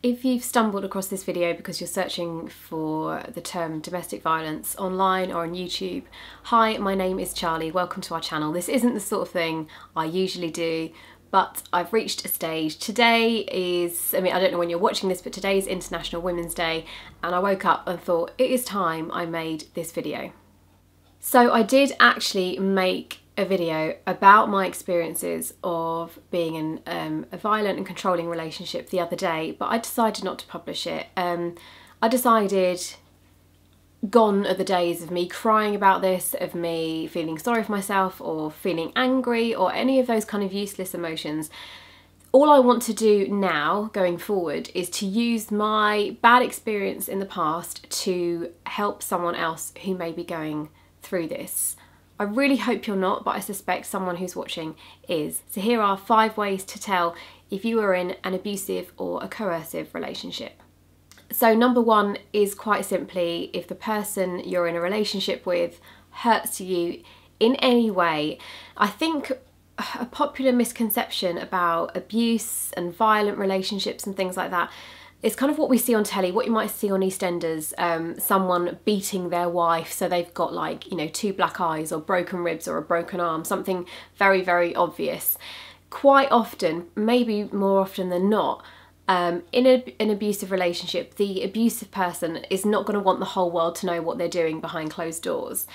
If you've stumbled across this video because you're searching for the term domestic violence online or on YouTube, hi, my name is Charlie, welcome to our channel. This isn't the sort of thing I usually do, but I've reached a stage. Today is, I don't know when you're watching this, but today is International Women's Day, and I woke up and thought it is time I made this video. So I did actually make a video about my experiences of being in a violent and controlling relationship the other day, but I decided not to publish it. I decided gone are the days of me crying about this, of me feeling sorry for myself or feeling angry or any of those kind of useless emotions. All I want to do now, going forward, is to use my bad experience in the past to help someone else who may be going through this. I really hope you're not, but I suspect someone who's watching is. So here are 5 ways to tell if you are in an abusive or a coercive relationship. So number 1 is quite simply if the person you're in a relationship with hurts you in any way. I think a popular misconception about abuse and violent relationships and things like that, it's kind of what we see on telly, what you might see on EastEnders, someone beating their wife so they've got 2 black eyes or broken ribs or a broken arm, something very, very obvious. Quite often, maybe more often than not, in an abusive relationship, the abusive person is not going to want the whole world to know what they're doing behind closed doors.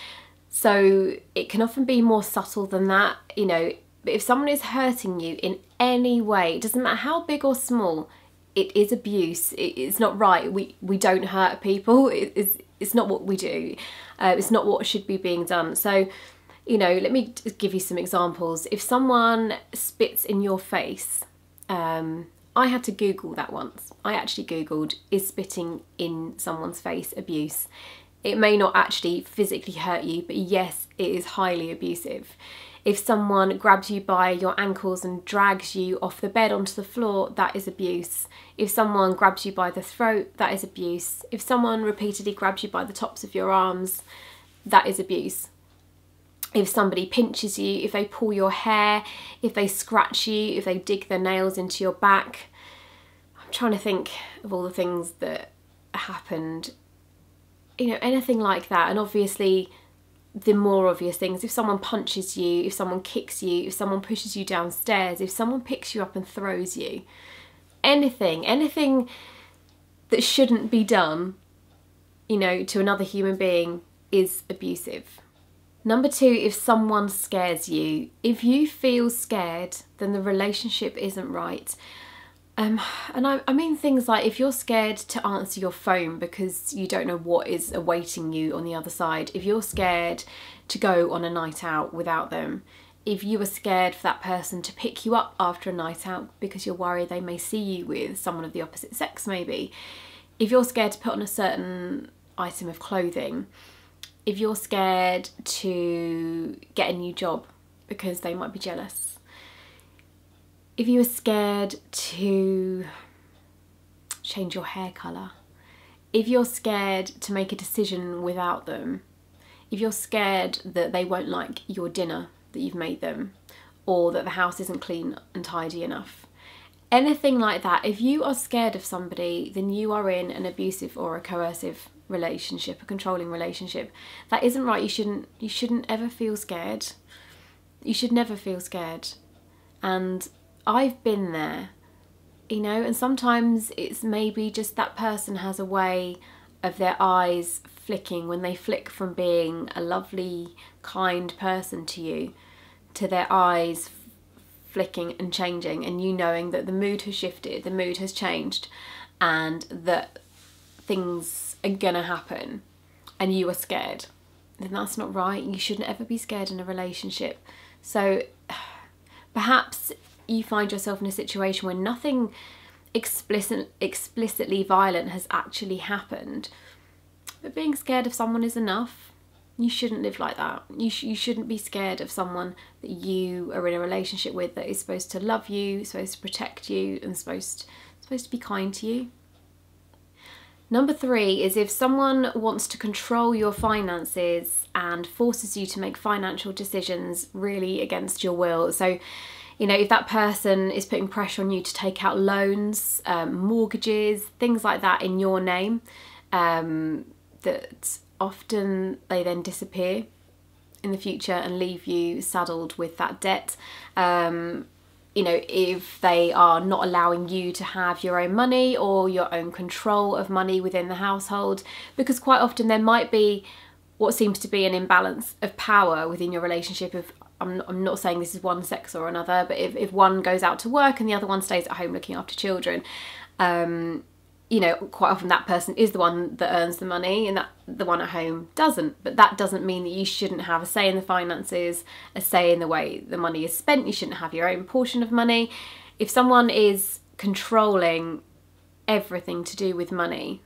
So it can often be more subtle than that, but if someone is hurting you in any way, it doesn't matter how big or small, it is abuse. It's not right. We don't hurt people. It's not what we do. It's not what should be being done. So, let me just give you some examples. If someone spits in your face, I had to Google that once. I actually Googled, is spitting in someone's face abuse? It may not actually physically hurt you, but yes, it is highly abusive. If someone grabs you by your ankles and drags you off the bed onto the floor, that is abuse. If someone grabs you by the throat, that is abuse. If someone repeatedly grabs you by the tops of your arms, that is abuse. If somebody pinches you, if they pull your hair, if they scratch you, if they dig their nails into your back. I'm trying to think of all the things that happened. Anything like that. And obviously the more obvious things, if someone punches you, if someone kicks you, if someone pushes you downstairs, if someone picks you up and throws you, anything that shouldn't be done, to another human being is abusive. Number 2, if someone scares you. If you feel scared, then the relationship isn't right. And I mean things like if you're scared to answer your phone because you don't know what is awaiting you on the other side, if you're scared to go on a night out without them, if you are scared for that person to pick you up after a night out because you're worried they may see you with someone of the opposite sex maybe, if you're scared to put on a certain item of clothing, if you're scared to get a new job because they might be jealous, if you are scared to change your hair colour, if you're scared to make a decision without them, if you're scared that they won't like your dinner that you've made them, or that the house isn't clean and tidy enough, anything like that, if you are scared of somebody, then you are in an abusive or a coercive relationship, a controlling relationship. That isn't right. You shouldn't ever feel scared. You should never feel scared. And I've been there, and sometimes it's maybe just that person has a way of their eyes flicking when they flick from being a lovely, kind person to you, to their eyes flicking and changing, and you knowing that the mood has shifted, the mood has changed, and that things are gonna happen, and you are scared. Then that's not right. You shouldn't ever be scared in a relationship. So perhaps you find yourself in a situation where nothing explicitly violent has actually happened, but being scared of someone is enough. You shouldn't live like that. You shouldn't be scared of someone that you are in a relationship with that is supposed to love you, supposed to protect you, and supposed to be kind to you. Number 3 is if someone wants to control your finances and forces you to make financial decisions really against your will. So You know, if that person is putting pressure on you to take out loans, mortgages, things like that in your name, that often they then disappear in the future and leave you saddled with that debt. You know, if they are not allowing you to have your own money or your own control of money within the household, because quite often there might be what seems to be an imbalance of power within your relationship. If I'm not saying this is one sex or another, but if one goes out to work and the other one stays at home looking after children, you know, quite often that person is the one that earns the money and that the one at home doesn't. But that doesn't mean that you shouldn't have a say in the finances, a say in the way the money is spent. You shouldn't have your own portion of money. If someone is controlling everything to do with money,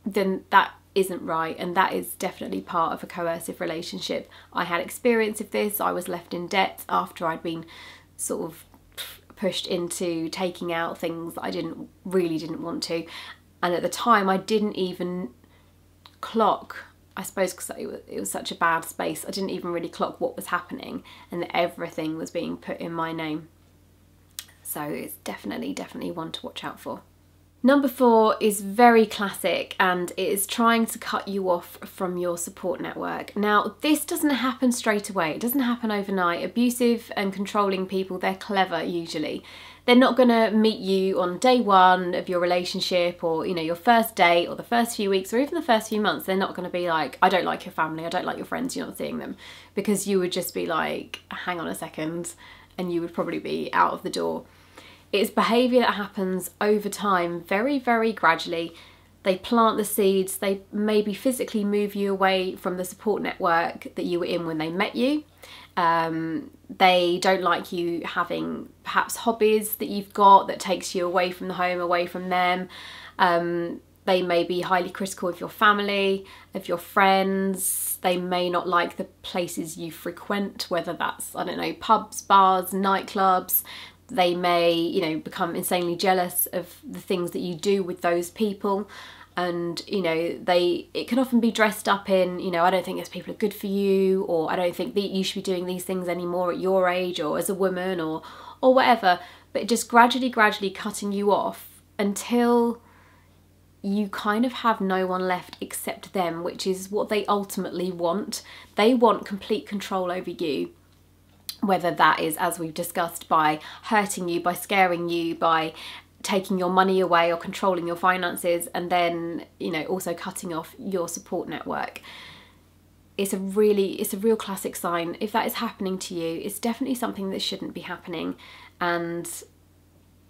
then that isn't right, and that is definitely part of a coercive relationship. I had experience of this. I was left in debt after I'd been sort of pushed into taking out things that I really didn't want to. And at the time I didn't even clock, I suppose because it was such a bad space, I didn't even really clock what was happening and that everything was being put in my name. So it's definitely one to watch out for. Number 4 is very classic, and it is trying to cut you off from your support network. Now, this doesn't happen straight away. It doesn't happen overnight. Abusive and controlling people, they're clever usually. They're not going to meet you on day 1 of your relationship, or, you know, your first date or the first few weeks or even the first few months. They're not going to be like, I don't like your family, I don't like your friends, you're not seeing them. Because you would just be like, hang on a second, and you would probably be out of the door. It's behaviour that happens over time, very, very gradually. They plant the seeds, they maybe physically move you away from the support network that you were in when they met you. They don't like you having perhaps hobbies that you've got that takes you away from the home, away from them. They may be highly critical of your family, of your friends. They may not like the places you frequent, whether that's, I don't know, pubs, bars, nightclubs. They may, you know, become insanely jealous of the things that you do with those people. And, you know, it can often be dressed up in, you know, I don't think those people are good for you, or I don't think that you should be doing these things anymore at your age or as a woman or whatever. But just gradually cutting you off until you kind of have no one left except them, which is what they ultimately want. They want complete control over you. Whether that is, as we've discussed, by hurting you, by scaring you, by taking your money away or controlling your finances, and then, you know, also cutting off your support network. It's a real classic sign. If that is happening to you, it's definitely something that shouldn't be happening, and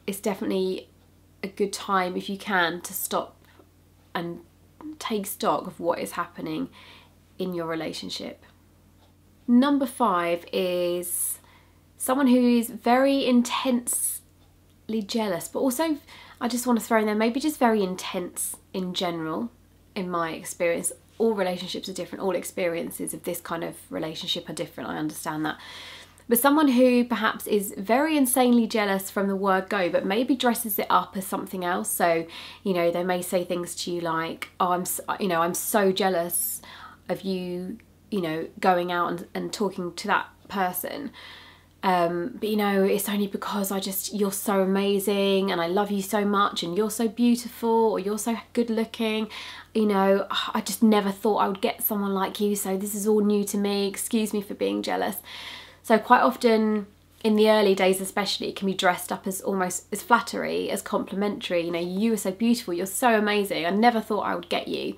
it's definitely a good time, if you can, to stop and take stock of what is happening in your relationship. Number 5 is someone who is very intensely jealous, but also, I just want to throw in there, maybe just very intense in general. In my experience, all relationships are different, all experiences of this kind of relationship are different, I understand that. But someone who perhaps is very insanely jealous from the word go, but maybe dresses it up as something else. So, you know, they may say things to you like, oh, I'm so jealous of you, you know, going out and talking to that person. But, you know, it's only because you're so amazing and I love you so much and you're so beautiful or you're so good looking. You know, I just never thought I would get someone like you, so this is all new to me. Excuse me for being jealous. So quite often in the early days especially, it can be dressed up as almost as flattery, as complimentary. You know, you are so beautiful, you're so amazing, I never thought I would get you.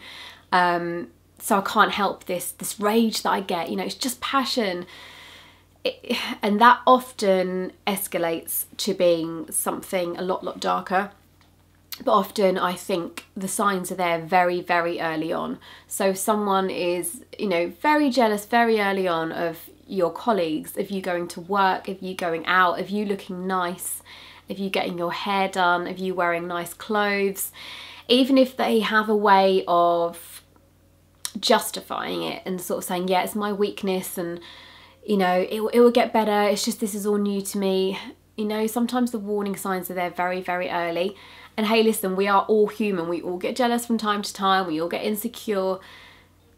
So I can't help this rage that I get, you know, it's just passion. And that often escalates to being something a lot darker. But often I think the signs are there very, very early on. So if someone is, you know, very jealous very early on of your colleagues, of you going to work, of you going out, of you looking nice, of you getting your hair done, of you wearing nice clothes, even if they have a way of justifying it and sort of saying, yeah, it's my weakness and, you know, it will get better, it's just this is all new to me. You know, sometimes the warning signs are there very, very early. And hey, listen, we are all human. We all get jealous from time to time. We all get insecure.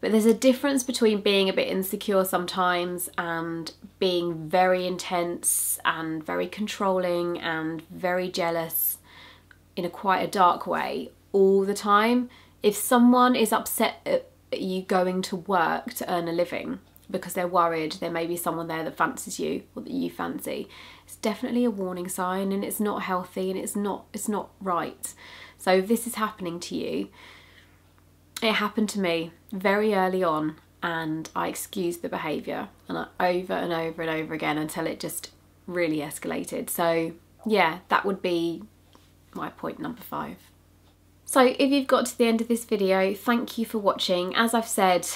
But there's a difference between being a bit insecure sometimes and being very intense and very controlling and very jealous in a quite a dark way all the time. If someone is upset at you going to work to earn a living because they're worried there may be someone there that fancies you or that you fancy, it's definitely a warning sign, and it's not healthy, and it's not right. So if this is happening to you, it happened to me very early on, and I excused the behaviour, and over and over and over again until it just really escalated. So yeah, that would be my point number 5. So if you've got to the end of this video, thank you for watching. As I've said,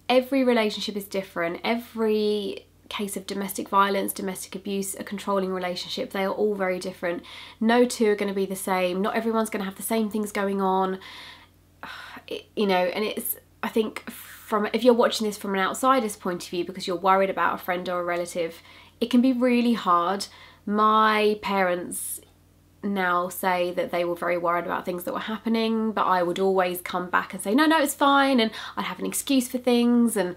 every relationship is different. Every case of domestic violence, domestic abuse, a controlling relationship, they are all very different. No two are going to be the same. Not everyone's going to have the same things going on. You know, and it's, I think, if you're watching this from an outsider's point of view because you're worried about a friend or a relative, it can be really hard. My parents now say that they were very worried about things that were happening, but I would always come back and say, no, it's fine, and I'd have an excuse for things, and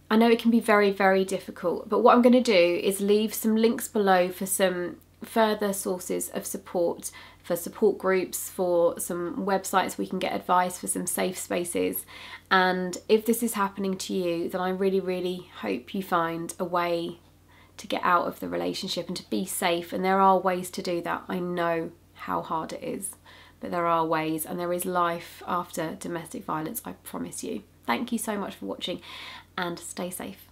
I know it can be very, very difficult. But what I'm going to do is leave some links below for some further sources of support, for support groups, for some websites we can get advice, for some safe spaces. And if this is happening to you, then I really, really hope you find a way to get out of the relationship and to be safe. And there are ways to do that. I know how hard it is, but there are ways, and there is life after domestic violence, I promise you. Thank you so much for watching, and stay safe.